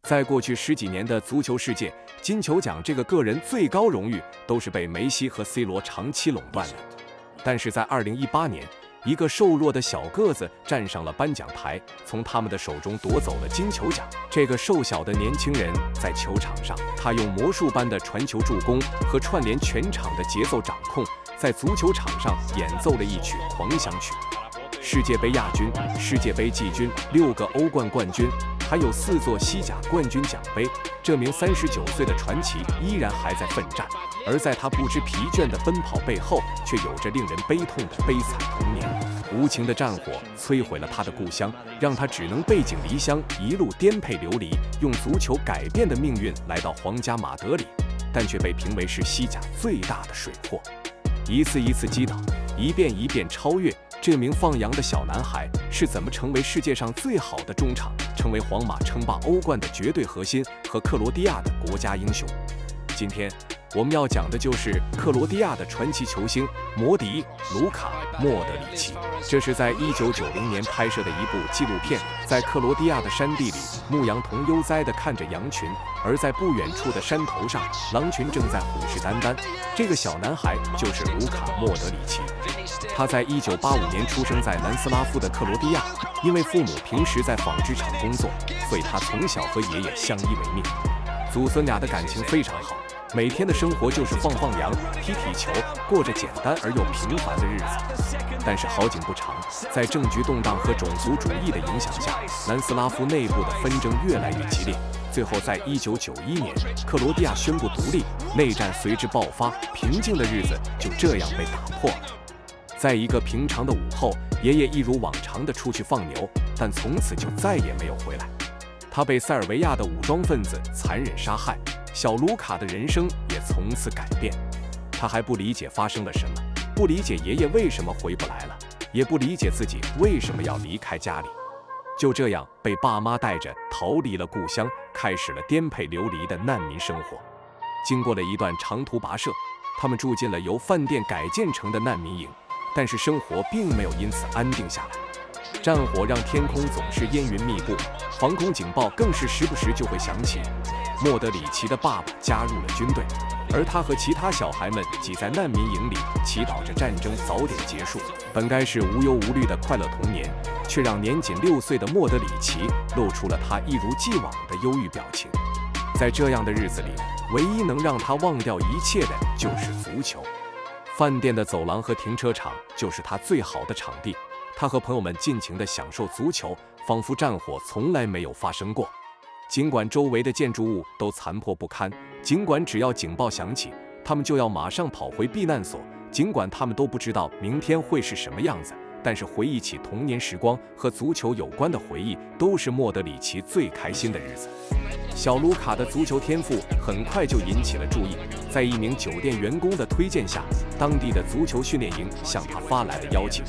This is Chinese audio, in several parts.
在过去10几年的足球世界，金球奖这个个人最高荣誉都是被梅西和 C 罗长期垄断的。但是在2018年，一个瘦弱的小个子站上了颁奖台，从他们的手中夺走了金球奖。这个瘦小的年轻人在球场上，他用魔术般的传球助攻和串联全场的节奏掌控，在足球场上演奏了一曲狂想曲。世界杯亚军、世界杯季军、6个欧冠冠军，还有4座西甲冠军奖杯，这名39岁的传奇依然还在奋战。而在他不知疲倦的奔跑背后，却有着令人悲痛的悲惨童年。无情的战火摧毁了他的故乡，让他只能背井离乡，一路颠沛流离，用足球改变的命运来到皇家马德里，但却被评为是西甲最大的水货。一次一次击倒，一遍一遍超越，这名放羊的小男孩是怎么成为世界上最好的中场，成为皇马称霸欧冠的绝对核心和克罗地亚的国家英雄？今天我们要讲的就是克罗地亚的传奇球星摩迪·卢卡·莫德里奇。这是在1990年拍摄的一部纪录片，在克罗地亚的山地里，牧羊童悠哉地看着羊群，而在不远处的山头上，狼群正在虎视眈眈。这个小男孩就是卢卡·莫德里奇。他在1985年出生在南斯拉夫的克罗地亚，因为父母平时在纺织厂工作，所以他从小和爷爷相依为命。祖孙俩的感情非常好，每天的生活就是放羊、踢球，过着简单而又平凡的日子。但是好景不长，在政局动荡和种族主义的影响下，南斯拉夫内部的纷争越来越激烈。最后在1991年，克罗地亚宣布独立，内战随之爆发，平静的日子就这样被打破了。在一个平常的午后，爷爷一如往常地出去放牛，但从此就再也没有回来。他被塞尔维亚的武装分子残忍杀害，小卢卡的人生也从此改变。他还不理解发生了什么，不理解爷爷为什么回不来了，也不理解自己为什么要离开家里。就这样被爸妈带着逃离了故乡，开始了颠沛流离的难民生活。经过了一段长途跋涉，他们住进了由饭店改建成的难民营，但是生活并没有因此安定下来。战火让天空总是烟云密布，防空警报更是时不时就会响起。莫德里奇的爸爸加入了军队，而他和其他小孩们挤在难民营里，祈祷着战争早点结束。本该是无忧无虑的快乐童年，却让年仅6岁的莫德里奇露出了他一如既往的忧郁表情。在这样的日子里，唯一能让他忘掉一切的就是足球。饭店的走廊和停车场就是他最好的场地，他和朋友们尽情地享受足球，仿佛战火从来没有发生过。尽管周围的建筑物都残破不堪，尽管只要警报响起，他们就要马上跑回避难所，尽管他们都不知道明天会是什么样子，但是回忆起童年时光和足球有关的回忆，都是莫德里奇最开心的日子。小卢卡的足球天赋很快就引起了注意，在一名酒店员工的推荐下，当地的足球训练营向他发来了邀请。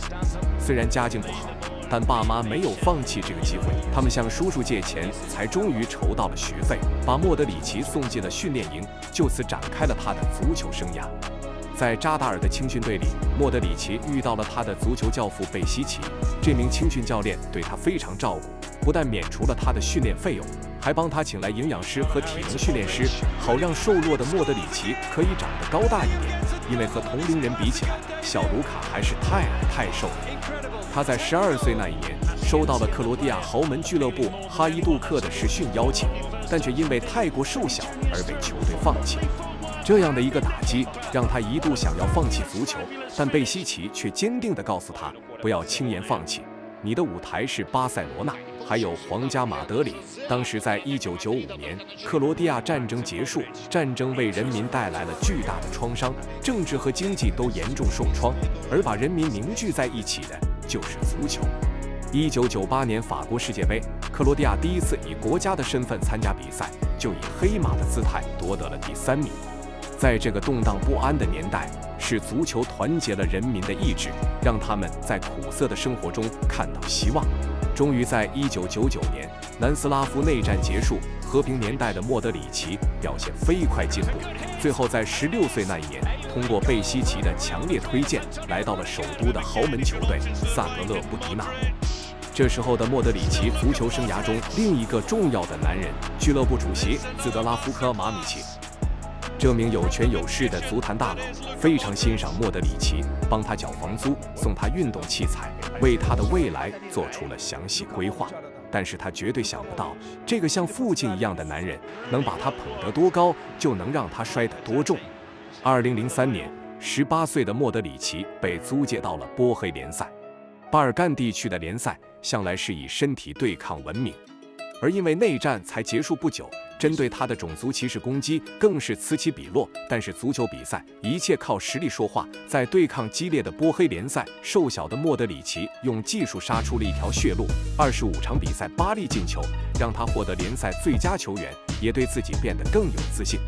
虽然家境不好，但爸妈没有放弃这个机会，他们向叔叔借钱，才终于筹到了学费，把莫德里奇送进了训练营，就此展开了他的足球生涯。在扎达尔的青训队里，莫德里奇遇到了他的足球教父贝西奇。这名青训教练对他非常照顾，不但免除了他的训练费用，还帮他请来营养师和体能训练师，好让瘦弱的莫德里奇可以长得高大一点。因为和同龄人比起来，小卢卡还是太矮太瘦了。他在12岁那一年收到了克罗地亚豪门俱乐部哈伊杜克的试训邀请，但却因为太过瘦小而被球队放弃。这样的一个打击让他一度想要放弃足球，但贝西奇却坚定地告诉他，不要轻言放弃，你的舞台是巴塞罗那，还有皇家马德里。当时在1995年，克罗地亚战争结束，战争为人民带来了巨大的创伤，政治和经济都严重受创，而把人民凝聚在一起的就是足球。1998年法国世界杯，克罗地亚第一次以国家的身份参加比赛，就以黑马的姿态夺得了第3名。在这个动荡不安的年代，是足球团结了人民的意志，让他们在苦涩的生活中看到希望。终于在1999年，南斯拉夫内战结束，和平年代的莫德里奇表现飞快进步，最后在16岁那一年，通过贝西奇的强烈推荐，来到了首都的豪门球队萨格勒布迪纳摩。这时候的莫德里奇足球生涯中另一个重要的男人，俱乐部主席兹德拉夫科·马米奇。这名有权有势的足坛大佬非常欣赏莫德里奇，帮他缴房租，送他运动器材，为他的未来做出了详细规划。但是他绝对想不到，这个像父亲一样的男人能把他捧得多高，就能让他摔得多重。2003年，18岁的莫德里奇被租借到了波黑联赛。巴尔干地区的联赛向来是以身体对抗闻名，而因为内战才结束不久，针对他的种族歧视攻击更是此起彼落。但是足球比赛一切靠实力说话，在对抗激烈的波黑联赛，瘦小的莫德里奇用技术杀出了一条血路，25场比赛8粒进球，让他获得联赛最佳球员，也对自己变得更有自信。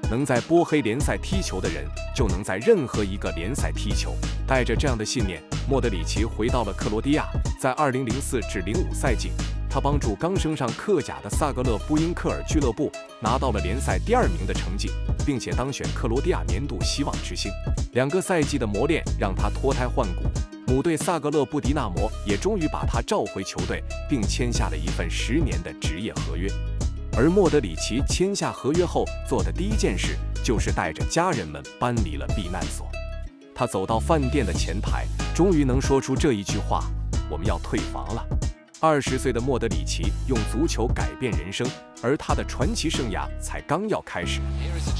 能在波黑联赛踢球的人，就能在任何一个联赛踢球。带着这样的信念，莫德里奇回到了克罗地亚。在2004至05赛季，他帮助刚升上克甲的萨格勒布因克尔俱乐部拿到了联赛第2名的成绩，并且当选克罗地亚年度希望之星。2个赛季的磨练让他脱胎换骨，母队萨格勒布迪纳摩也终于把他召回球队，并签下了一份10年的职业合约。而莫德里奇签下合约后做的第一件事，就是带着家人们搬离了避难所。他走到饭店的前台，终于能说出这一句话：我们要退房了。20岁的莫德里奇用足球改变人生，而他的传奇生涯才刚要开始。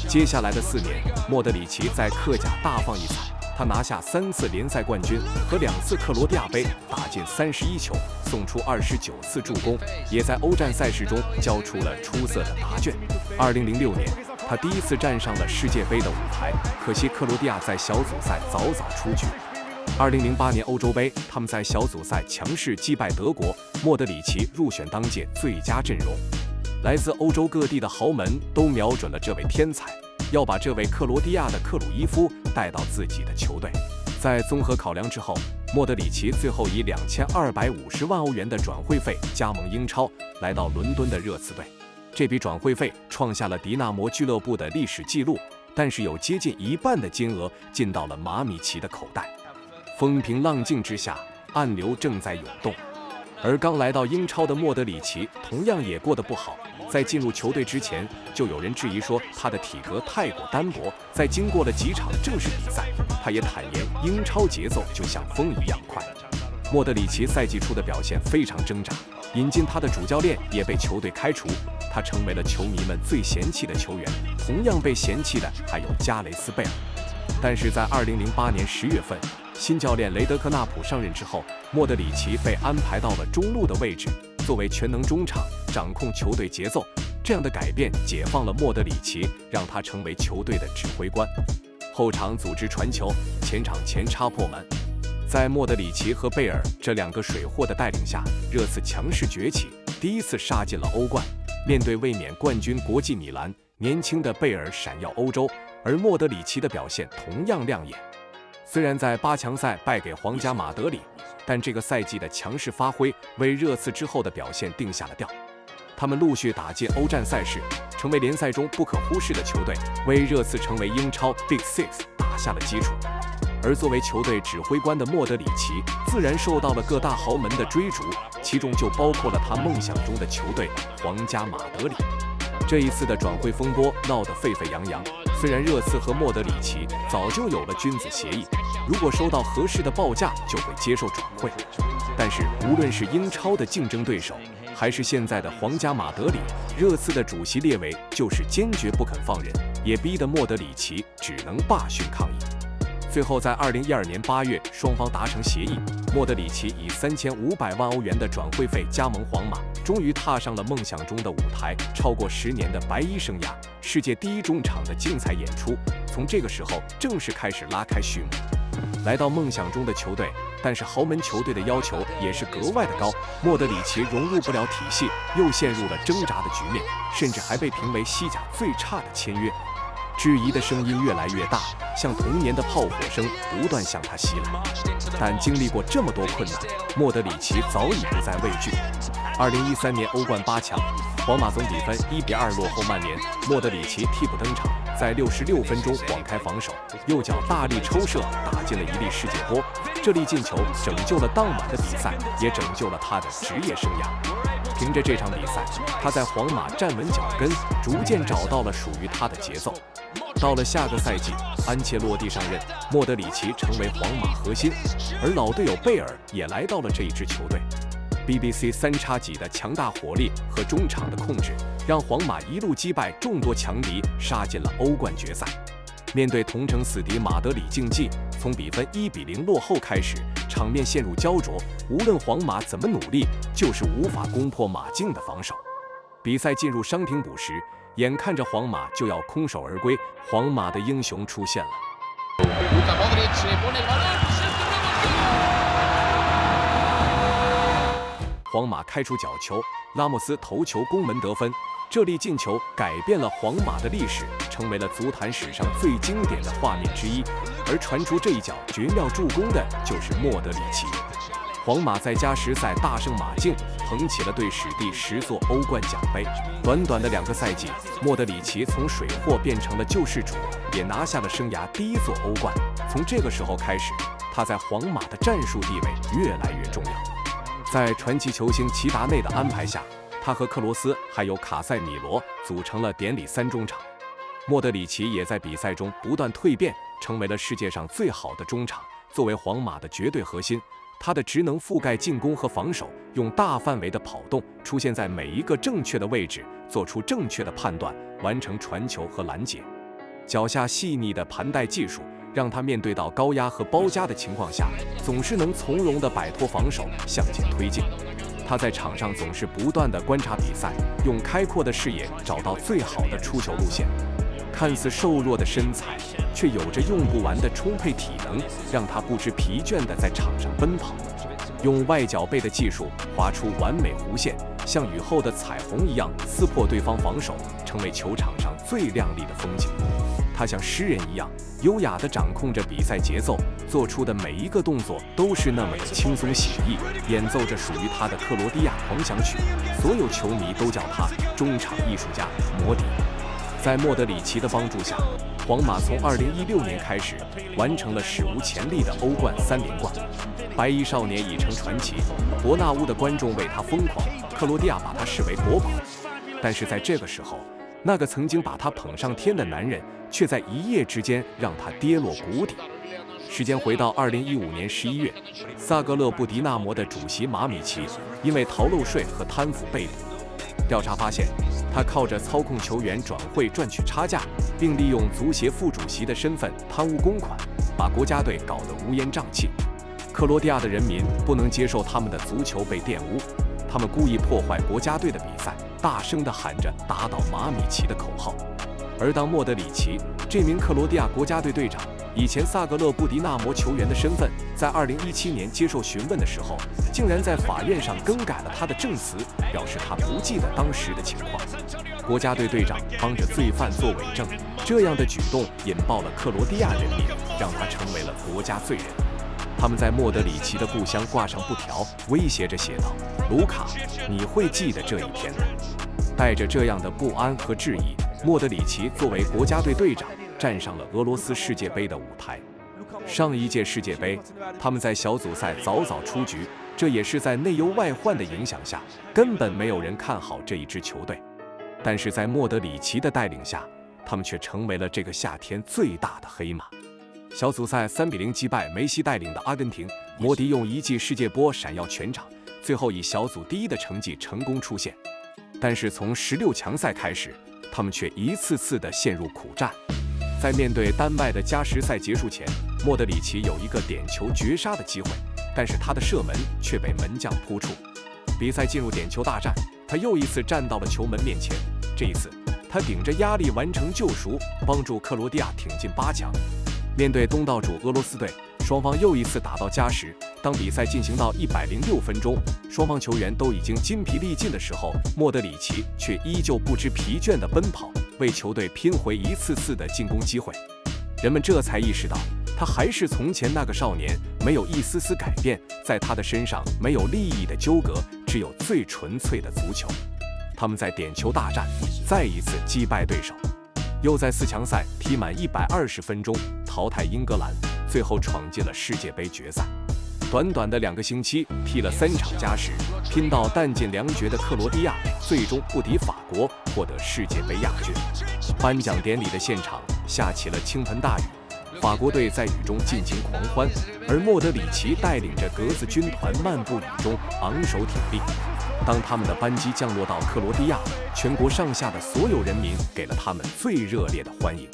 接下来的4年，莫德里奇在克甲大放异彩，他拿下3次联赛冠军和2次克罗地亚杯，打进31球，送出29次助攻，也在欧战赛事中交出了出色的答卷。2006年，他第一次站上了世界杯的舞台，可惜克罗地亚在小组赛早出局。2008年欧洲杯，他们在小组赛强势击败德国，莫德里奇入选当届最佳阵容。来自欧洲各地的豪门都瞄准了这位天才，要把这位克罗地亚的克鲁伊夫带到自己的球队。在综合考量之后，莫德里奇最后以2250万欧元的转会费加盟英超，来到伦敦的热刺队。这笔转会费创下了迪纳摩俱乐部的历史纪录，但是有接近一半的金额进到了马米奇的口袋。风平浪静之下，暗流正在涌动。而刚来到英超的莫德里奇同样也过得不好，在进入球队之前，就有人质疑说他的体格太过单薄。在经过了几场正式比赛，他也坦言英超节奏就像风一样快。莫德里奇赛季初的表现非常挣扎，引进他的主教练也被球队开除，他成为了球迷们最嫌弃的球员。同样被嫌弃的还有加雷斯贝尔。但是在2008年10月份，新教练雷德克纳普上任之后，莫德里奇被安排到了中路的位置，作为全能中场，掌控球队节奏。这样的改变解放了莫德里奇，让他成为球队的指挥官。后场组织传球，前场前插破门。在莫德里奇和贝尔这2个水货的带领下，热刺强势崛起，第一次杀进了欧冠。面对卫冕冠军国际米兰，年轻的贝尔闪耀欧洲，而莫德里奇的表现同样亮眼。虽然在8强赛败给皇家马德里，但这个赛季的强势发挥为热刺之后的表现定下了调。他们陆续打进欧战赛事，成为联赛中不可忽视的球队，为热刺成为英超 Big Six 打下了基础。而作为球队指挥官的莫德里奇，自然受到了各大豪门的追逐，其中就包括了他梦想中的球队皇家马德里。这一次的转会风波闹得沸沸扬扬，虽然热刺和莫德里奇早就有了君子协议，如果收到合适的报价就会接受转会，但是无论是英超的竞争对手，还是现在的皇家马德里，热刺的主席列维就是坚决不肯放人，也逼得莫德里奇只能罢训抗议。最后在2012年8月，双方达成协议，莫德里奇以3500万欧元的转会费加盟皇马，终于踏上了梦想中的舞台。超过10年的白衣生涯，世界第一中场的精彩演出，从这个时候正式开始拉开序幕。来到梦想中的球队，但是豪门球队的要求也是格外的高，莫德里奇融入不了体系，又陷入了挣扎的局面，甚至还被评为西甲最差的签约。质疑的声音越来越大，像童年的炮火声不断向他袭来。但经历过这么多困难，莫德里奇早已不再畏惧。2013年欧冠8强，皇马总比分1-2落后曼联，莫德里奇替补登场，在66分钟晃开防守，右脚大力抽射打进了一粒世界波。这粒进球拯救了当晚的比赛，也拯救了他的职业生涯。凭着这场比赛，他在皇马站稳脚跟，逐渐找到了属于他的节奏。到了下个赛季，安切洛蒂上任，莫德里奇成为皇马核心，而老队友贝尔也来到了这一支球队。BBC 3x几的强大火力和中场的控制，让皇马一路击败众多强敌，杀进了欧冠决赛。面对同城死敌马德里竞技，从比分1-0落后开始，场面陷入焦灼，无论皇马怎么努力，就是无法攻破马竞的防守。比赛进入伤停补时，眼看着皇马就要空手而归，皇马的英雄出现了。皇马开出角球，拉莫斯头球攻门得分。这粒进球改变了皇马的历史，成为了足坛史上最经典的画面之一。而传出这一脚绝妙助攻的就是莫德里奇。皇马在加时赛大胜马竞，捧起了队史第10座欧冠奖杯。短短的2个赛季，莫德里奇从水货变成了救世主，也拿下了生涯第1座欧冠。从这个时候开始，他在皇马的战术地位越来越重要。在传奇球星齐达内的安排下，他和克罗斯还有卡塞米罗组成了典礼3中场。莫德里奇也在比赛中不断蜕变，成为了世界上最好的中场。作为皇马的绝对核心，他的职能覆盖进攻和防守，用大范围的跑动，出现在每一个正确的位置，做出正确的判断，完成传球和拦截。脚下细腻的盘带技术，让他面对到高压和包夹的情况下，总是能从容地摆脱防守，向前推进。他在场上总是不断地观察比赛，用开阔的视野找到最好的出球路线。看似瘦弱的身材，却有着用不完的充沛体能，让他不知疲倦地在场上奔跑。用外脚背的技术划出完美弧线，像雨后的彩虹一样撕破对方防守，成为球场上最亮丽的风景。他像诗人一样优雅地掌控着比赛节奏，做出的每一个动作都是那么的轻松写意，演奏着属于他的克罗地亚狂想曲。所有球迷都叫他中场艺术家摩迪。在莫德里奇的帮助下，皇马从2016年开始完成了史无前例的欧冠3连冠。白衣少年已成传奇，伯纳乌的观众为他疯狂，克罗地亚把他视为国宝。但是在这个时候，那个曾经把他捧上天的男人，却在一夜之间让他跌落谷底。时间回到2015年11月，萨格勒布迪纳摩的主席马米奇因为逃漏税和贪腐被捕。调查发现，他靠着操控球员转会赚取差价，并利用足协副主席的身份贪污公款，把国家队搞得乌烟瘴气。克罗地亚的人民不能接受他们的足球被玷污，他们故意破坏国家队的比赛，大声地喊着打倒马米奇的口号。而当莫德里奇这名克罗地亚国家队队长以前萨格勒布迪纳摩球员的身份，在2017年接受询问的时候，竟然在法院上更改了他的证词，表示他不记得当时的情况。国家队队长帮着罪犯做伪证，这样的举动引爆了克罗地亚人民，让他成为了国家罪人。他们在莫德里奇的故乡挂上布条，威胁着写道：“卢卡，你会记得这一天的。”带着这样的不安和质疑，莫德里奇作为国家队队长，站上了俄罗斯世界杯的舞台。上一届世界杯，他们在小组赛早早出局，这也是在内忧外患的影响下，根本没有人看好这一支球队。但是在莫德里奇的带领下，他们却成为了这个夏天最大的黑马。小组赛3-0击败梅西带领的阿根廷，摩迪用一记世界波闪耀全场，最后以小组第1的成绩成功出线。但是从16强赛开始，他们却一次次地陷入苦战。在面对丹麦的加时赛结束前，莫德里奇有一个点球绝杀的机会，但是他的射门却被门将扑出。比赛进入点球大战，他又一次站到了球门面前，这一次他顶着压力完成救赎，帮助克罗地亚挺进8强。面对东道主俄罗斯队，双方又一次打到加时。当比赛进行到106分钟，双方球员都已经筋疲力尽的时候，莫德里奇却依旧不知疲倦地奔跑，为球队拼回一次次的进攻机会。人们这才意识到，他还是从前那个少年，没有一丝丝改变，在他的身上没有利益的纠葛，只有最纯粹的足球。他们在点球大战再一次击败对手，又在4强赛踢满120分钟淘汰英格兰，最后闯进了世界杯决赛。短短的2个星期，踢了3场加时，拼到弹尽粮绝的克罗地亚最终不敌法国，获得世界杯亚军。颁奖典礼的现场下起了倾盆大雨，法国队在雨中尽情狂欢，而莫德里奇带领着格子军团漫步雨中，昂首挺立。当他们的班机降落到克罗地亚，全国上下的所有人民给了他们最热烈的欢迎。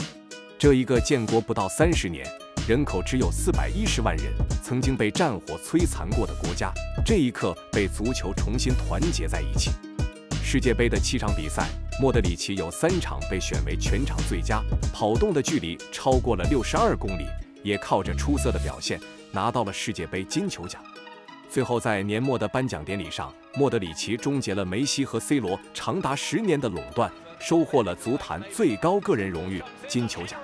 这一个建国不到30年，人口只有410万人，曾经被战火摧残过的国家，这一刻被足球重新团结在一起。世界杯的7场比赛，莫德里奇有3场被选为全场最佳，跑动的距离超过了62公里，也靠着出色的表现拿到了世界杯金球奖。最后在年末的颁奖典礼上，莫德里奇终结了梅西和 C 罗长达10年的垄断，收获了足坛最高个人荣誉金球奖。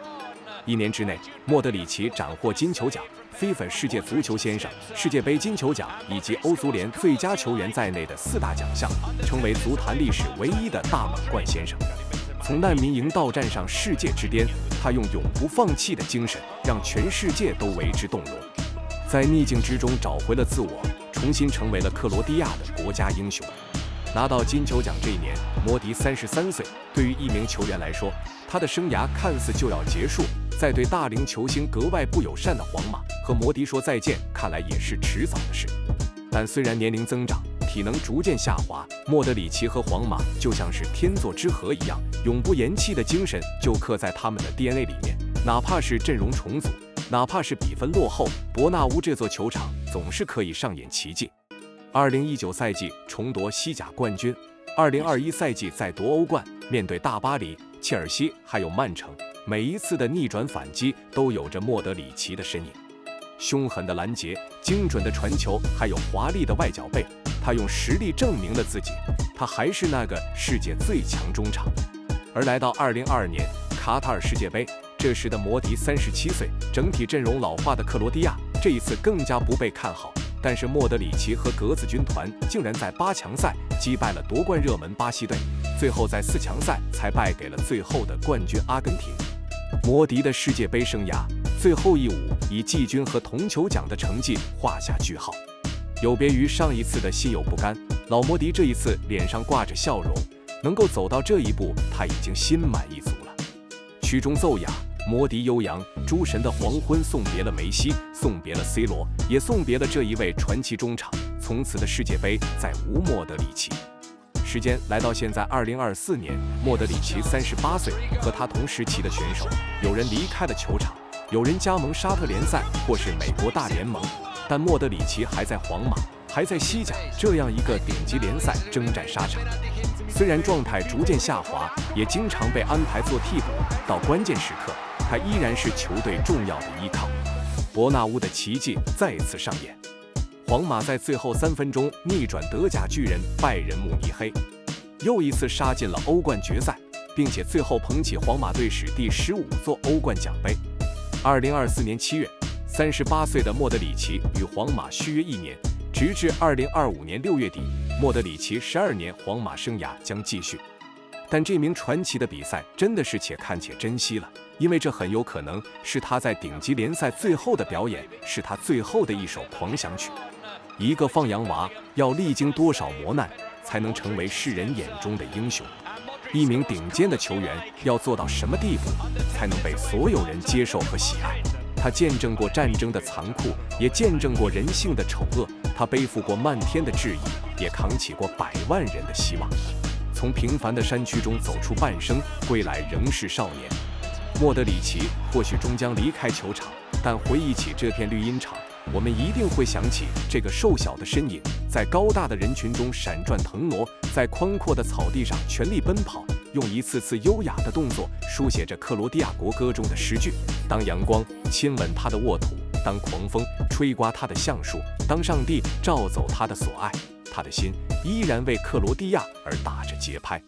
1年之内，莫德里奇斩获金球奖、FIFA 世界足球先生、世界杯金球奖以及欧足联最佳球员在内的4大奖项，成为足坛历史唯一的大满贯先生。从难民营到站上世界之巅，他用永不放弃的精神，让全世界都为之动容。在逆境之中找回了自我，重新成为了克罗地亚的国家英雄。拿到金球奖这一年，莫迪33岁。对于一名球员来说，他的生涯看似就要结束，在对大龄球星格外不友善的皇马和莫迪说再见，看来也是迟早的事。但虽然年龄增长，体能逐渐下滑，莫德里奇和皇马就像是天作之合一样，永不言弃的精神就刻在他们的 DNA 里面。哪怕是阵容重组，哪怕是比分落后，伯纳乌这座球场总是可以上演奇迹。2019赛季重夺西甲冠军，2021赛季再夺欧冠，面对大巴黎、切尔西还有曼城，每一次的逆转反击都有着莫德里奇的身影。凶狠的拦截、精准的传球，还有华丽的外脚背，他用实力证明了自己，他还是那个世界最强中场。而来到2022年卡塔尔世界杯，这时的摩迪37岁，整体阵容老化的克罗地亚这一次更加不被看好。但是莫德里奇和格子军团竟然在8强赛击败了夺冠热门巴西队，最后在4强赛才败给了最后的冠军阿根廷。摩迪的世界杯生涯最后一舞以季军和铜球奖的成绩画下句号。有别于上一次的心有不甘，老摩迪这一次脸上挂着笑容，能够走到这一步，他已经心满意足了。曲中奏雅，摩迪悠扬，诸神的黄昏送别了梅西，送别了 C 罗，也送别了这一位传奇中场。从此的世界杯再无莫德里奇。时间来到现在2024年，莫德里奇38岁，和他同时期的选手，有人离开了球场，有人加盟沙特联赛或是美国大联盟，但莫德里奇还在皇马，还在西甲这样一个顶级联赛征战沙场。虽然状态逐渐下滑，也经常被安排做替补，到关键时刻，他依然是球队重要的依靠。伯纳乌的奇迹再次上演，皇马在最后3分钟逆转德甲巨人拜仁慕尼黑，又一次杀进了欧冠决赛，并且最后捧起皇马队史第15座欧冠奖杯。2024年7月，38岁的莫德里奇与皇马续约1年，直至2025年6月底，莫德里奇12年皇马生涯将继续。但这名传奇的比赛真的是且看且珍惜了，因为这很有可能是他在顶级联赛最后的表演，是他最后的一首狂想曲。一个放羊娃要历经多少磨难，才能成为世人眼中的英雄？一名顶尖的球员要做到什么地步，才能被所有人接受和喜爱？他见证过战争的残酷，也见证过人性的丑恶，他背负过漫天的质疑，也扛起过100万人的希望。从平凡的山区中走出半生，归来仍是少年。莫德里奇或许终将离开球场，但回忆起这片绿茵场，我们一定会想起这个瘦小的身影，在高大的人群中闪转腾挪，在宽阔的草地上全力奔跑，用一次次优雅的动作书写着克罗地亚国歌中的诗句。当阳光亲吻他的沃土，当狂风吹刮他的橡树，当上帝照走他的所爱，他的心依然为克罗地亚而打着节拍。